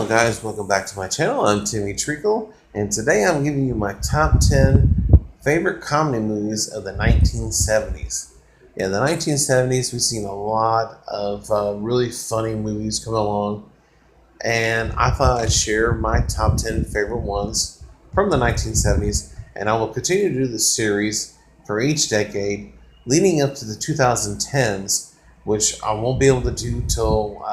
Hello guys, welcome back to my channel. I'm Timmy Treacle, and today I'm giving you my top 10 favorite comedy movies of the 1970s. Yeah, the 1970s, we've seen a lot of really funny movies come along, and I thought I'd share my top 10 favorite ones from the 1970s, and I will continue to do this series for each decade leading up to the 2010s, which I won't be able to do till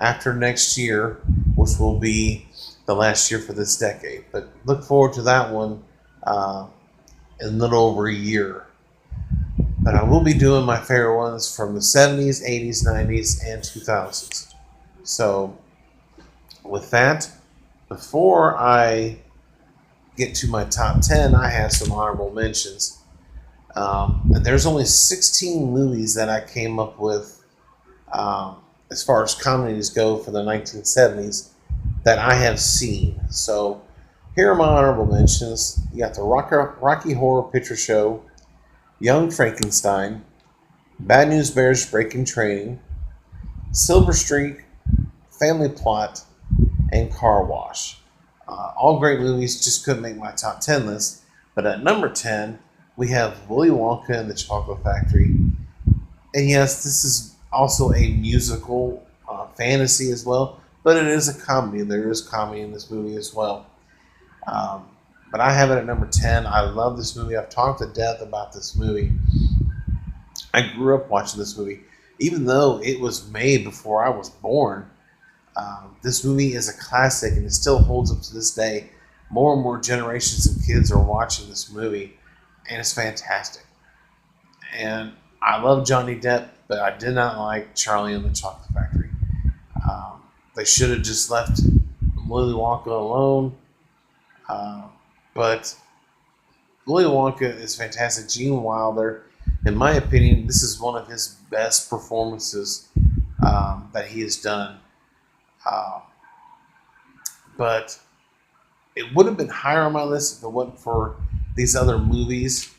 after next year, which will be the last year for this decade. But look forward to that one in a little over a year. But I will be doing my favorite ones from the 70s, 80s, 90s, and 2000s. So with that, before I get to my top 10, I have some honorable mentions. And there's only 16 movies that I came up with as far as comedies go for the 1970s that I have seen. So here are my honorable mentions. You got the Rocky Horror Picture Show, Young Frankenstein, Bad News Bears Breaking Training, Silver Streak, Family Plot, and Car Wash. All great movies, just couldn't make my top 10 list. But at number 10, we have Willy Wonka and the Chocolate Factory. And yes, this is also a musical fantasy as well, but it is a comedy. There is comedy in this movie as well. But I have it at number 10. I love this movie. I've talked to death about this movie. I grew up watching this movie. Even though it was made before I was born, this movie is a classic and it still holds up to this day. More and more generations of kids are watching this movie, and it's fantastic. And I love Johnny Depp, but I did not like Charlie and the Chocolate Factory. They should have just left Willy Wonka alone. But Willy Wonka is fantastic. Gene Wilder, in my opinion, this is one of his best performances that he has done. But it would have been higher on my list if it wasn't for these other movies.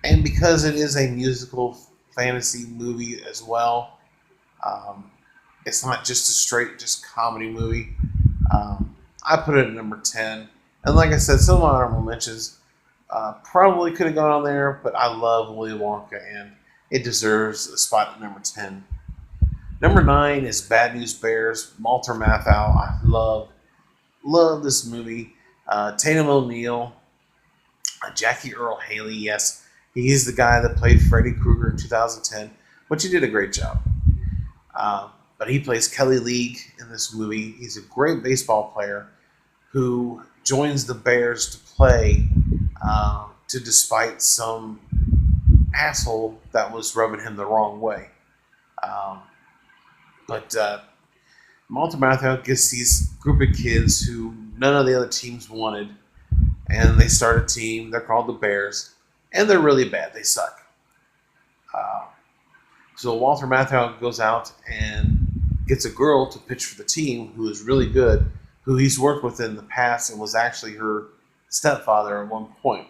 And because it is a musical fantasy movie as well, it's not just a straight comedy movie. I put it at number 10. And like I said, some honorable mentions probably could have gone on there, but I love Willy Wonka and it deserves a spot at number 10. Number 9 is Bad News Bears, Walter Matthau. I love this movie. Tatum O'Neal, Jackie Earle Haley, yes. He's the guy that played Freddy Krueger in 2010, which he did a great job. But he plays Kelly League in this movie. He's a great baseball player who joins the Bears to play to despite some asshole that was rubbing him the wrong way. But Walter Matthau gets these group of kids who none of the other teams wanted, and they start a team. They're called the Bears. And they're really bad. They suck. So Walter Matthau goes out and gets a girl to pitch for the team who is really good, who he's worked with in the past and was actually her stepfather at one point.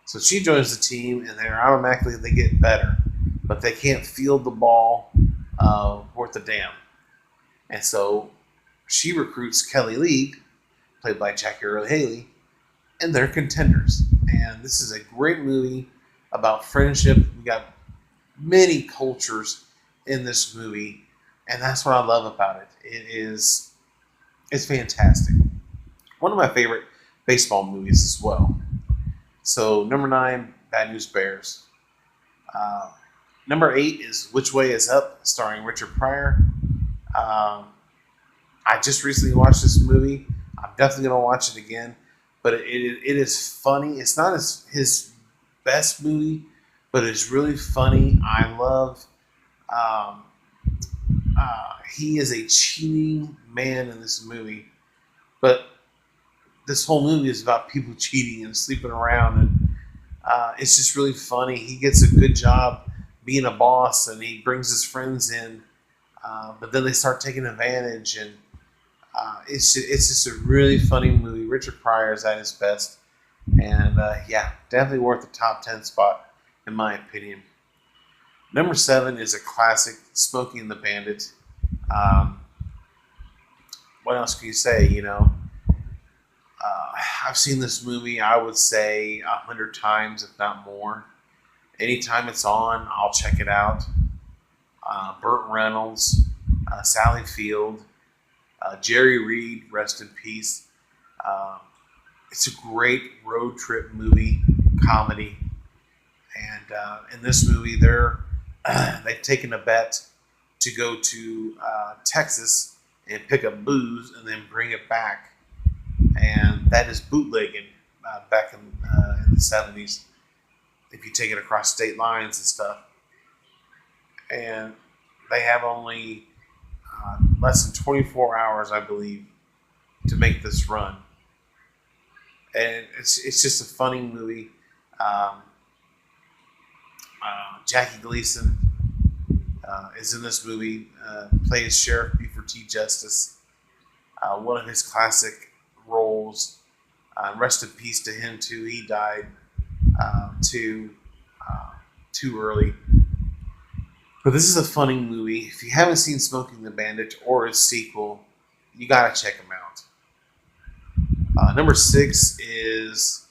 So she joins the team, and they get better. But they can't field the ball worth a damn. And so she recruits Kelly League, played by Jackie Earle Haley, and they're contenders. And this is a great movie about friendship. We got many cultures in this movie, and that's what I love about it. It's fantastic. One of my favorite baseball movies as well. So number 9, Bad News Bears. Number 8 is Which Way Is Up, starring Richard Pryor. I just recently watched this movie. I'm definitely going to watch it again. But it is funny. It's not his best movie, but it's really funny. I love. He is a cheating man in this movie, but this whole movie is about people cheating and sleeping around, and it's just really funny. He gets a good job being a boss, and he brings his friends in, but then they start taking advantage, and it's just a really funny movie. Richard Pryor is at his best, and definitely worth the top 10 spot in my opinion. Number 7 is a classic, Smokey and the Bandit. what else can you say? I've seen this movie, I would say 100 times, if not more. Anytime it's on, I'll check it out. Burt Reynolds, Sally Field, Jerry Reed, rest in peace. Um, it's a great road trip movie, comedy. And in this movie, they've taken a bet to go to Texas and pick up booze and then bring it back. And that is bootlegging back in the 70s. If you take it across state lines and stuff. And they have only less than 24 hours, I believe, to make this run. And it's just a funny movie. Um, Jackie Gleason is in this movie, plays Sheriff Buford T. Justice, one of his classic roles. Rest in peace to him too. He died too early. But this is a funny movie. If you haven't seen Smoking the Bandit or its sequel, you gotta check them out. Number 6 is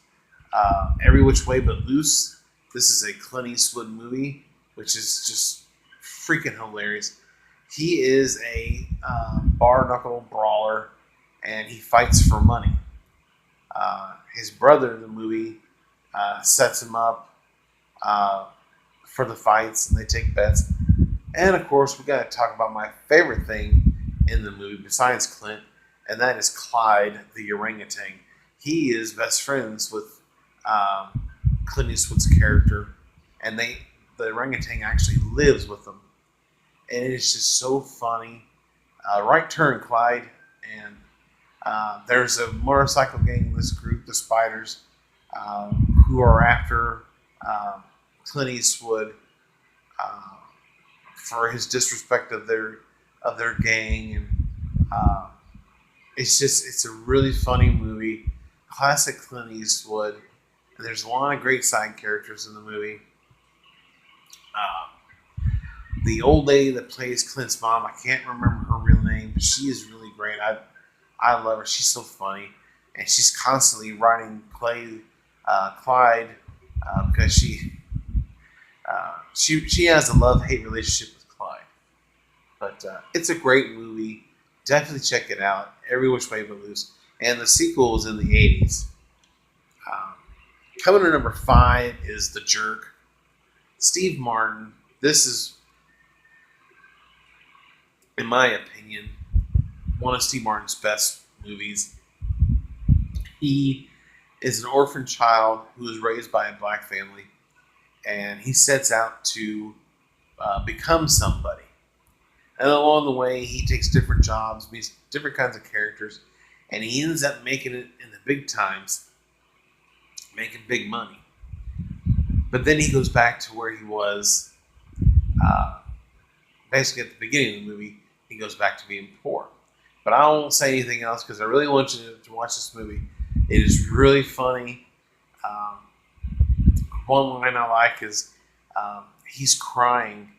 Every Which Way But Loose. This is a Clint Eastwood movie, which is just freaking hilarious. He is a bar knuckle brawler, and he fights for money. His brother in the movie sets him up for the fights, and they take bets. And of course, we got to talk about my favorite thing in the movie besides Clint, and that is Clyde the orangutan. He is best friends with Clint Eastwood's character, and the orangutan actually lives with them, and it is just so funny. Right turn, Clyde, and there's a motorcycle gang in this group, the Spiders, who are after Clint Eastwood for his disrespect of their gang, and it's a really funny movie, classic Clint Eastwood. And there's a lot of great side characters in the movie. The old lady that plays Clint's mom, I can't remember her real name, but she is really great. I love her. She's so funny, and she's constantly writing Clyde because she has a love-hate relationship with Clyde. But it's a great movie. Definitely check it out. Every Which Way But Loose. And the sequel was in the 80s. Coming to number 5 is The Jerk. Steve Martin. This is, in my opinion, one of Steve Martin's best movies. He is an orphan child who is raised by a black family, and he sets out to become somebody. And along the way, he takes different jobs, meets different kinds of characters, and he ends up making it in the big times, making big money. But then he goes back to where he was basically at the beginning of the movie. He goes back to being poor. But I won't say anything else because I really want you to watch this movie. It is really funny. One line I like is he's crying,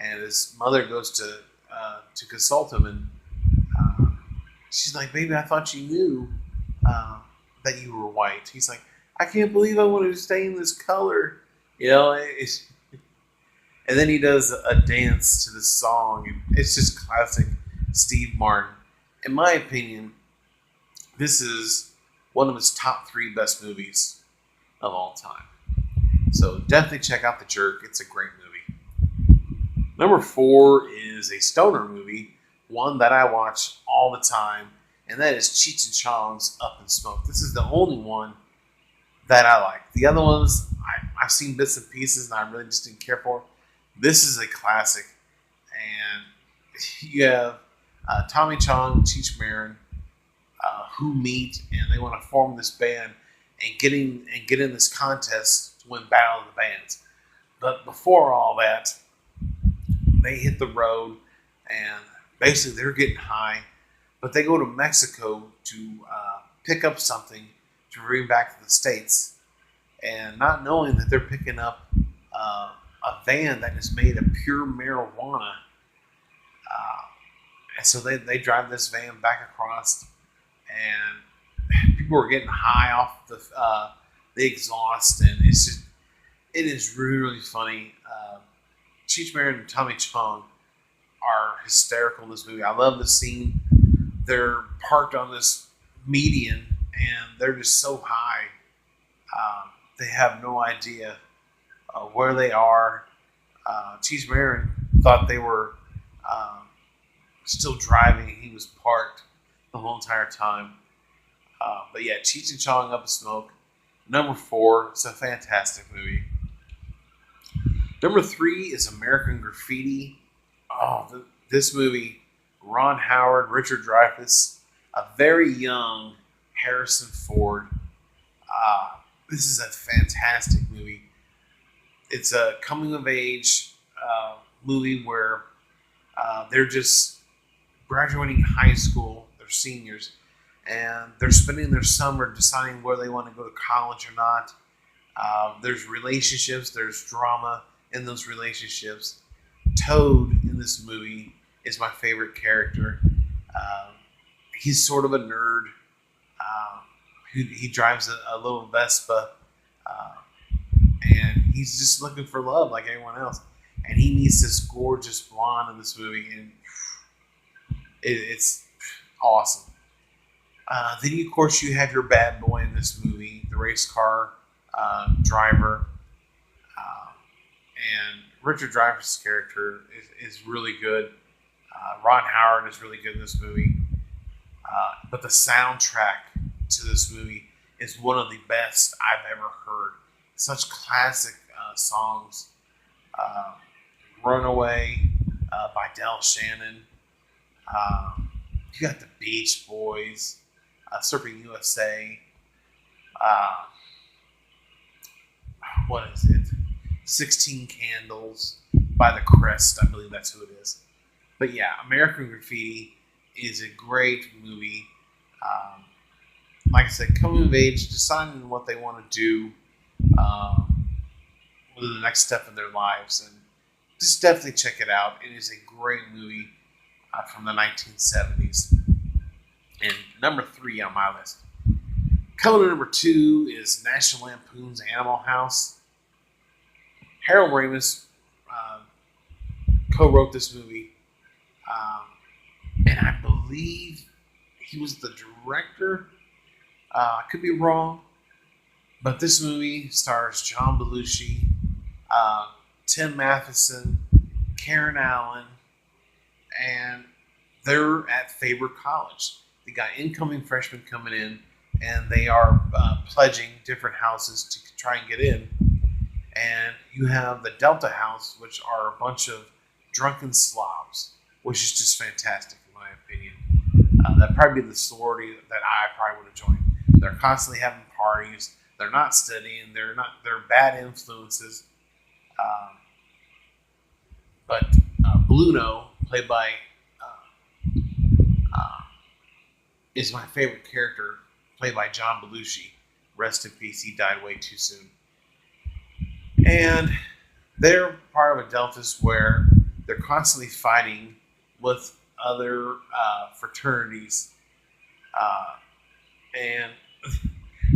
and his mother goes to consult him, and she's like, "Baby, I thought you knew that you were white." He's like, "I can't believe I wanted to stay in this color," and then he does a dance to the song, and it's just classic Steve Martin. In my opinion, this is one of his top 3 best movies of all time. So definitely check out The Jerk. It's a great movie. Number 4 is a stoner movie, one that I watch all the time, and that is Cheech and Chong's Up in Smoke. This is the only one that I like. The other ones, I've seen bits and pieces, and I really just didn't care for. This is a classic, and you have Tommy Chong and Cheech Marin who meet, and they want to form this band and get in this contest to win Battle of the Bands. But before all that, they hit the road, and basically they're getting high, but they go to Mexico to pick up something to bring back to the States, and not knowing that they're picking up a van that is made of pure marijuana. so they drive this van back across, and people are getting high off the exhaust, and it is really, really funny. Cheech Marin and Tommy Chong are hysterical in this movie. I love the scene. They're parked on this median, and they're just so high. They have no idea where they are. Cheech Marin thought they were still driving. He was parked the whole entire time. But yeah, Cheech and Chong Up in Smoke. Number 4, it's a fantastic movie. Number 3 is American Graffiti. Oh, this movie, Ron Howard, Richard Dreyfuss, a very young Harrison Ford. This is a fantastic movie. It's a coming of age movie where they're just graduating high school, they're seniors, and they're spending their summer deciding where they want to go to college or not. There's relationships, there's drama in those relationships. Toad in this movie is my favorite character. He's sort of a nerd. He drives a little Vespa, and he's just looking for love like everyone else. And he meets this gorgeous blonde in this movie, and it's awesome. Then, of course, you have your bad boy in this movie, the race car driver. And Richard Dreyfuss' character is really good. Ron Howard is really good in this movie. But the soundtrack to this movie is one of the best I've ever heard. Such classic songs. Runaway by Del Shannon. You got the Beach Boys. Surfing USA. What is it? 16 Candles by The Crest. I believe that's who it is. But yeah, American Graffiti is a great movie. Like I said, coming of age, deciding what they want to do with the next step in their lives. And just definitely check it out. It is a great movie from the 1970s. And number 3 on my list. Coming to number 2 is National Lampoon's Animal House. Harold Ramis co-wrote this movie. And I believe he was the director. I could be wrong. But this movie stars John Belushi, Tim Matheson, Karen Allen, and they're at Faber College. They got incoming freshmen coming in, and they are pledging different houses to try and get in. And you have the Delta House, which are a bunch of drunken slobs, which is just fantastic in my opinion. That'd probably be the sorority that I probably would have joined. They're constantly having parties. They're not studying. They're bad influences. But Bluno, played by, is my favorite character, played by John Belushi. Rest in peace. He died way too soon. And they're part of a Deltas where they're constantly fighting with other fraternities. And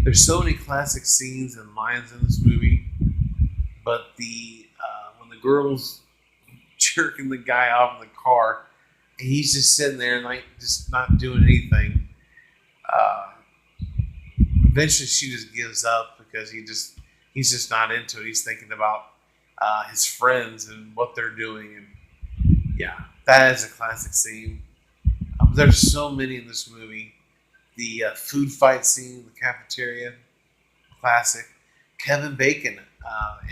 there's so many classic scenes and lines in this movie. But when the girl's jerking the guy off in the car, and he's just sitting there and like just not doing anything. Eventually, she just gives up because he's just not into it. He's thinking about his friends and what they're doing, and yeah, that is a classic scene. There's so many in this movie. The food fight scene in the cafeteria, classic. Kevin Bacon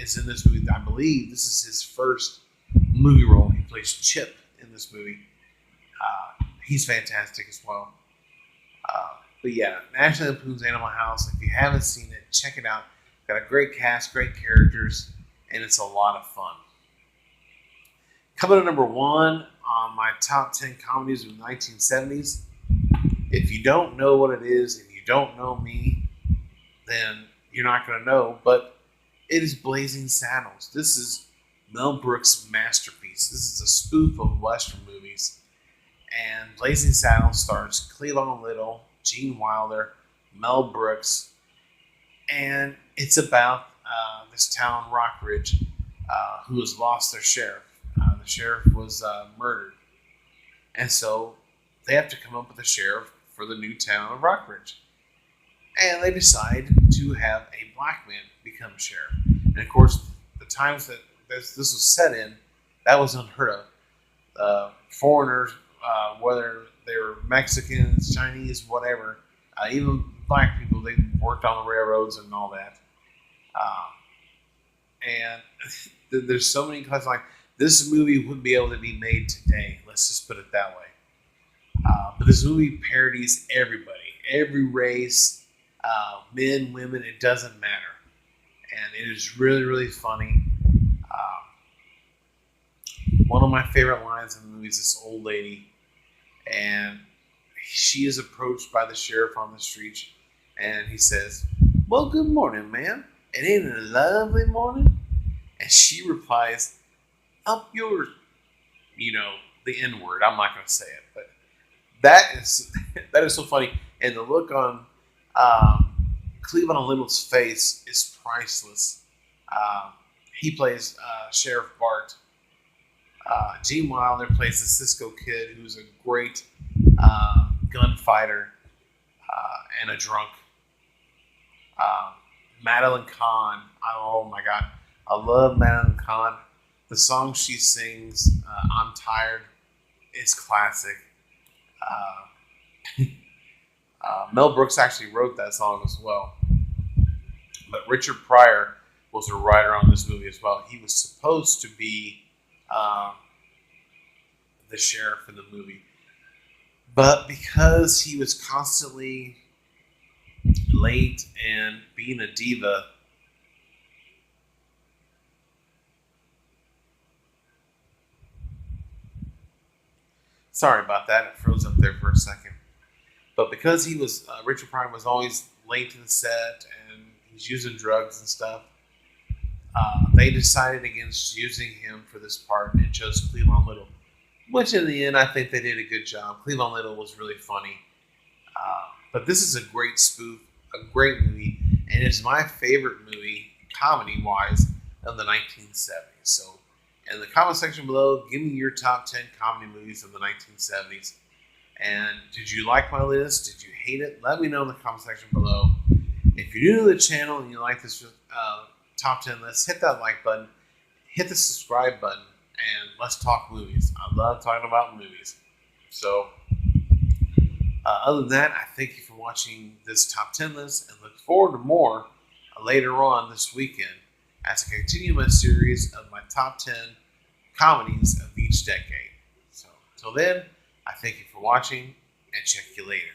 is in this movie. I believe this is his first movie role. He plays Chip in this movie. He's fantastic as well. But yeah, National Lampoon's Animal House. If you haven't seen it, check it out. Got a great cast, great characters, and it's a lot of fun. Coming to number 1 on my top 10 comedies of the 1970s. If you don't know what it is, if you don't know me, then you're not going to know. But it is Blazing Saddles. This is Mel Brooks' masterpiece. This is a spoof of Western movies. And Blazing Saddles stars Cleavon Little, Gene Wilder, Mel Brooks, and it's about this town, Rockridge, who has lost their sheriff. The sheriff was murdered, and so they have to come up with a sheriff for the new town of Rockridge. And they decide to have a black man become sheriff. And of course, the times that this was set in, that was unheard of. Foreigners, whether they were Mexicans, Chinese, whatever, even black people, they worked on the railroads and all that. And there's so many cuts. Like, this movie wouldn't be able to be made today. Let's just put it that way. But this movie parodies everybody, every race, men, women. It doesn't matter, and it is really, really funny. One of my favorite lines in the movie is this old lady, and she is approached by the sheriff on the street, and he says, "Well, good morning, ma'am. It ain't a lovely morning?" And she replies, "Up yours," the N word. I'm not going to say it, but that is so funny. And the look on Cleavon Little's face is priceless. He plays Sheriff Bart. Gene Wilder plays the Cisco Kid, who's a great gunfighter and a drunk. Madeline Kahn. Oh my God, I love Madeline Kahn. The song she sings, "I'm Tired," is classic. Mel Brooks actually wrote that song as well. But Richard Pryor was a writer on this movie as well. He was supposed to be the sheriff in the movie. But because he was constantly late and being a diva, sorry about that, it froze up there for a second. But because he was, Richard Pryor was always late to the set and he's using drugs and stuff, they decided against using him for this part and chose Cleavon Little. Which in the end, I think they did a good job. Cleavon Little was really funny. But this is a great spoof, a great movie, and it's my favorite movie, comedy-wise, of the 1970s. So in the comment section below, give me your top 10 comedy movies of the 1970s. And did you like my list? Did you hate it? Let me know in the comment section below. If you're new to the channel and you like this top 10 list, hit that like button, hit the subscribe button, and let's talk movies. I love talking about movies. So, other than that, I thank you for watching this top 10 list and look forward to more later on this weekend as I continue my series of my top 10 comedies of each decade. So, until then, I thank you for watching and check you later.